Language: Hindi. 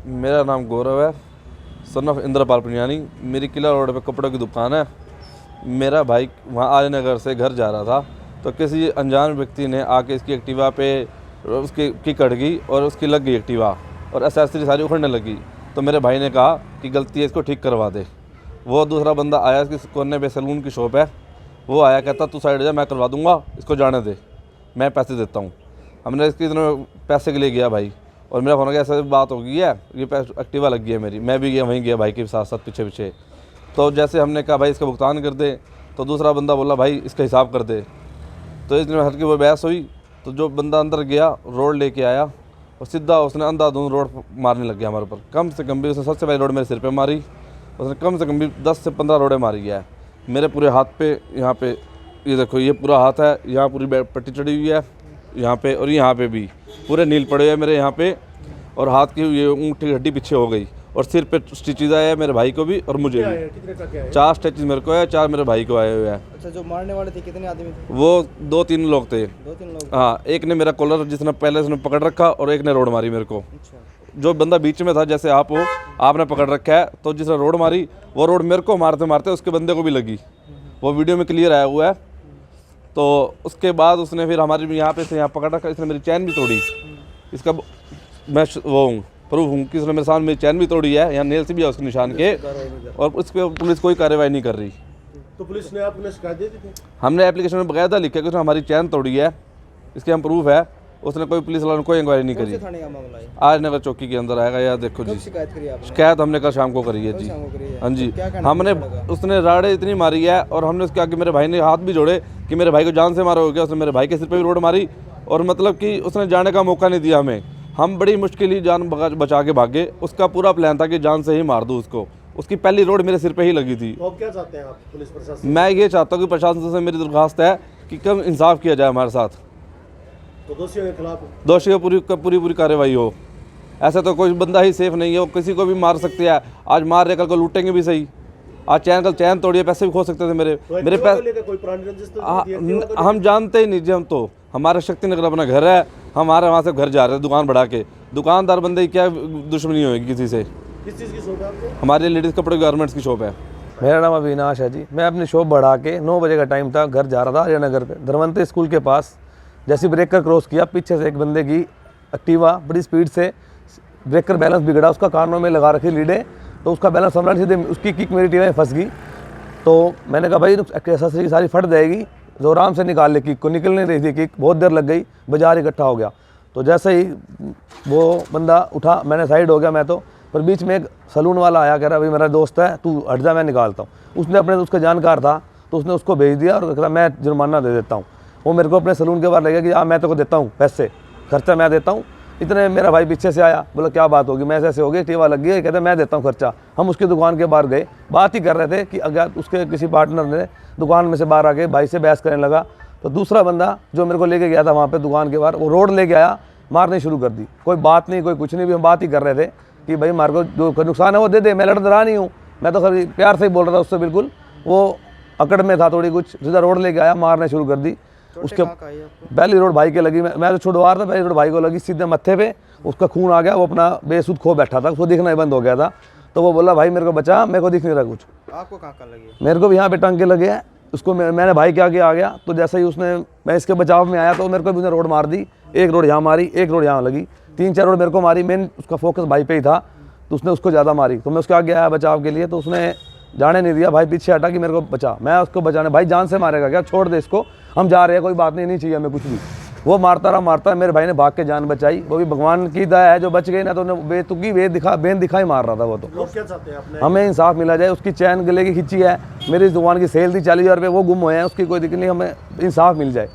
मेरा नाम गौरव है, सन ऑफ इंद्रपाल पुनियानी। मेरी किला रोड पे कपड़ों की दुकान है। मेरा भाई वहाँ आर्यनगर से घर जा रहा था तो किसी अनजान व्यक्ति ने आके इसकी एक्टिवा पे उसकी किक अड़ गई और उसकी लग गई एक्टिवा और एसेसरी सारी उखड़ने लगी। तो मेरे भाई ने कहा कि गलती है, इसको ठीक करवा दे। वो दूसरा बंदा आया, इसके कोने पे सैलून की शॉप है, वो आया, कहता तू साइड जा, मैं करवा दूंगा, इसको जाने दे, मैं पैसे देता हूँ। हमने इसके पैसे के लिए गया भाई, और मेरा फोन गया ऐसा बात हो गई है, ये एक्टिवा लग गई है मेरी। मैं भी गया, वहीं गया भाई के साथ साथ पीछे पीछे। तो जैसे हमने कहा भाई इसका भुगतान कर दे, तो दूसरा बंदा बोला भाई इसका हिसाब कर दे। तो इसमें हल्की वो बहस हुई। तो जो बंदा अंदर गया, रोड लेके आया और सीधा उसने अंधाधुंध रोड मारने लग गया हमारे ऊपर। कम से कम भी उसने सबसे पहले रोड मेरे सिर पे मारी, उसने कम से कम भी 10 से 15 रोडें मारी है मेरे पूरे हाथ पे। यहाँ पे ये देखो, ये पूरा हाथ है, यहाँ पूरी पट्टी चढ़ी हुई है यहाँ पे, और यहाँ पे भी पूरे नील पड़े हुए हैं मेरे यहाँ पे, और हाथ की ये ऊँट की हड्डी पीछे हो गई, और सिर पे स्टिचेज आए हैं मेरे भाई को भी और मुझे भी। कितने का क्या है? 4 स्टिचेज मेरे को है, 4 मेरे भाई को आए हुए हैं। अच्छा, जो मारने वाले थे कितने आदमी थे? वो 2-3 लोग थे। 2-3 लोग? हाँ, एक ने मेरा कॉलर जिसने पहले उसने पकड़ रखा, और एक ने रोड मारी मेरे को। अच्छा, जो बंदा बीच में था, जैसे आप हो, आपने पकड़ रखा है, तो जिसने रोड मारी वो रोड मेरे को मारते मारते उसके बंदे को भी लगी। वो वीडियो में क्लियर आया हुआ है। तो उसके बाद उसने फिर हमारी यहाँ पे से यहाँ पकड़ रखा, इसने मेरी चैन भी तोड़ी। इसका मैं वो हूँ, प्रूफ हूँ कि उसने मेरे सामने मेरी चैन भी तोड़ी है, यहाँ नेल से भी है उसके निशान के, और उस पर पुलिस कोई कार्रवाई नहीं कर रही। तो पुलिस ने आपने शिकायत दे दी थी? हमने एप्लीकेशन में बकायदा लिखा कि उसने हमारी चैन तोड़ी है, इसके हम प्रूफ है। उसने कोई पुलिस वालों ने कोई इंक्वायरी नहीं करी। थाने का मामला है? आर्यनगर चौकी के अंदर आएगा। यार देखो जी, शिकायत करी आपने? शिकायत हमने कल शाम को करी है जी। हाँ जी, हमने उसने राड़े इतनी मारी है, और हमने उसके आगे मेरे भाई ने हाथ भी जोड़े कि मेरे भाई को जान से मारा हो गया। उसने मेरे भाई के सिर पे भी रोड मारी, और मतलब कि उसने जाने का मौका नहीं दिया हमें। हम बड़ी मुश्किल ही जान बचा के भागे। उसका पूरा प्लान था कि जान से ही मार दूँ उसको। उसकी पहली रोड मेरे सिर पे ही लगी थी। तो अब क्या चाहते हैं आप पुलिस प्रशासन? मैं ये चाहता हूँ कि प्रशासन से मेरी दरख्वास्त है कि कम इंसाफ किया जाए हमारे साथ, तो दोषियों के खिलाफ दोषियों पूरी कार्रवाई हो। ऐसा तो कोई बंदा ही सेफ नहीं है, वो किसी को भी मार सकते हैं। आज मार रहे, कल को लूटेंगे भी सही। आज कल चैन तोड़िए, पैसे भी खो सकते थे मेरे पैसे। कोई पुरानी रंजिश तो हम जानते ही नहीं जी। हम तो, हमारा शक्तिनगर अपना घर है, हमारे वहाँ से घर जा रहे हैं दुकान बढ़ा के। दुकानदार बंदे की क्या दुश्मनी होगी किसी से? किस चीज़ की शॉप है आपको? हमारी लेडीज़ कपड़े गारमेंट्स की शॉप है। मेरा नाम अविनाश है जी। मैं अपनी शॉप बढ़ा के 9 बजे का टाइम था, घर जा रहा था आर्यनगर पे धर्मवंती स्कूल के पास। जैसे ब्रेकर क्रॉस किया, पीछे से एक बंदे की एक्टिवा बड़ी स्पीड से, ब्रेकर बैलेंस बिगड़ा, उसका कानों में लगा रखी लीडे, तो उसका बैलेंस संभला, सीधे उसकी किक मेरी टीवी में फंस गई। तो मैंने कहा भाई एक्सेसरी सारी फट जाएगी, जो आराम से निकाल ले किक को। निकल नहीं रही थी किक, बहुत देर लग गई, बाजार इकट्ठा हो गया। तो जैसे ही वो बंदा उठा, मैंने साइड हो गया मैं तो, पर बीच में एक सलून वाला आया, कह रहा भाई मेरा दोस्त है, तू हट जा, मैं निकालता हूँ। उसने अपने उसका जानकार था, तो उसने उसको भेज दिया और कह रहा मैं जुर्माना दे देता हूँ। वो मेरे को अपने सलून के बाहर लगे कि मैं तो को देता हूँ पैसे, खर्चा मैं देता हूँ। इतने मेरा भाई पीछे से आया, बोला क्या बात होगी? मैं ऐसे हो गई, टीवा लग गई, कहते मैं देता हूँ खर्चा। हम उसकी दुकान के बाहर गए, बात ही कर रहे थे कि अगर उसके किसी पार्टनर ने दुकान में से बाहर आके भाई से बहस करने लगा। तो दूसरा बंदा जो मेरे को लेके गया था वहाँ पे दुकान के बाहर, वो रोड लेके आया, मारने शुरू कर दी। कोई बात नहीं, कोई कुछ नहीं, भी हम बात ही कर रहे थे कि भाई मार को जो नुकसान है वो दे दे, मैं लड़ रहा नहीं हूँ। मैं तो खरी प्यार से ही बोल रहा था उससे, बिल्कुल वो अकड़ में था थोड़ी कुछ। सीधा रोड लेके आया, मारने शुरू कर दी। उसके पहली रोड भाई के लगी, मैं तो छुड़वा रहा था, पहली रोड भाई को लगी सीधे मत्थे पे। उसका खून आ गया, वो अपना बेसुध खो बैठा था, उसको दिखना ही बंद हो गया था। तो वो बोला भाई मेरे को बचा, मेरे को दिख नहीं रहा कुछ। आपको कहाँ लगी? मेरे को भी यहाँ पे टांगे लगे हैं। उसको मैंने भाई के आगे आ गया, तो जैसे ही उसने, मैं इसके बचाव में आया, तो मेरे को भी उसने रोड मार दी। एक रोड यहाँ मारी, एक रोड यहाँ लगी, 3-4 रोड मेरे को मारी। मेन उसका फोकस भाई पे ही था, तो उसने उसको ज़्यादा मारी। तो मैं उसके आगे आया बचाव के लिए, तो उसने जाने नहीं दिया। भाई पीछे हटा कि मेरे को बचा, मैं उसको बचाने, भाई जान से मारेगा क्या, छोड़ दे इसको, हम जा रहे हैं, कोई बात नहीं चाहिए हमें कुछ भी। वो मारता रहा, मेरे भाई ने भाग के जान बचाई। वो भी भगवान की दया है जो बच गई, ना तो बेतुकी बेन दिखाई मार रहा था वो। तो क्या चाहते हैं आपने? हमें इंसाफ मिला जाए। उसकी चैन गले की खींची है, मेरी दुकान की सेल थी 40,000 रुपये, वो गुम हुए हैं, उसकी कोई दिक्कत नहीं, हमें इंसाफ मिल जाए।